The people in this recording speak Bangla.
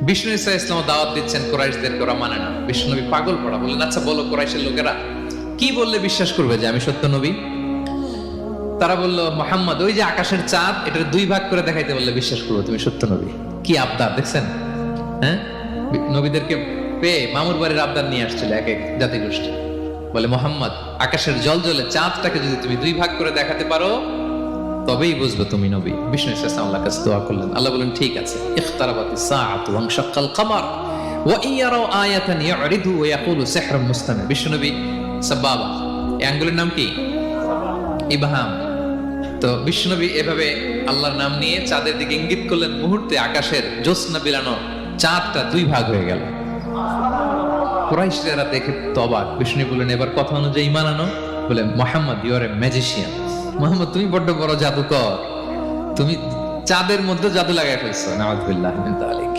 বিষ্ণু ইসা ইসলাম দাওয়াত দিচ্ছেন কুরাইশদেরকে, ওরা মানে না। বিষ্ণুনবী পাগল পড়া, বললেন আচ্ছা বলো কুরাইশের লোকেরা কি বললে বিশ্বাস করবে যে আমি সত্য নবী? তারা বলল মুহাম্মদ ওই যে আকাশের চাঁদ, এটার দুই ভাগ করে দেখাইতে বললে বিশ্বাস করবো তুমি সত্য নবী। কি আবদার দেখছেন, হ্যাঁ? নবীদেরকে পেয়ে মামুর বাড়ির আবদার নিয়ে আসছিল এক এক জাতিগোষ্ঠী। বলে মুহাম্মদ আকাশের জল জলে চাঁদটাকে যদি তুমি দুই ভাগ করে দেখাতে পারো তবেই বুঝবো তুমি নবী। বিষ্ণু ইসলাম আল্লাহর কাছে দোয়া করলেন, আল্লাহ বলেন ঠিক আছে। ইখতারাবাতিস সাআতু ওয়ানশাক্কাল কমার ওয়া ইন ইয়ারাউ আয়াতান ইয়ারিদু ওয়া ইয়াকুলু সিহরুম মুস্তামির। বিষ্ণু নবী সাবাবা, এই আঙ্গুলের নাম কি? ইবহাম। তো বিষ্ণু নবী এভাবে আল্লাহর নাম নিয়ে চাঁদের দিকে ইঙ্গিত করলেন, মুহূর্তে আকাশের জ্যোৎস্না বিলানো চাঁদটা দুই ভাগ হয়ে গেল। কুরাইশরা দেখে তো অবাক। বিষ্ণু বললেন এবার কথা অনুযায়ী ঈমান আনো। বলে Muhammad you are a magician. Muhammad তুমি বড্ড বড় জাদুকর, তুমি চাঁদের মধ্যে জাদু লাগাই ফেলছো। নাউযুবিল্লাহি মিন যালিক।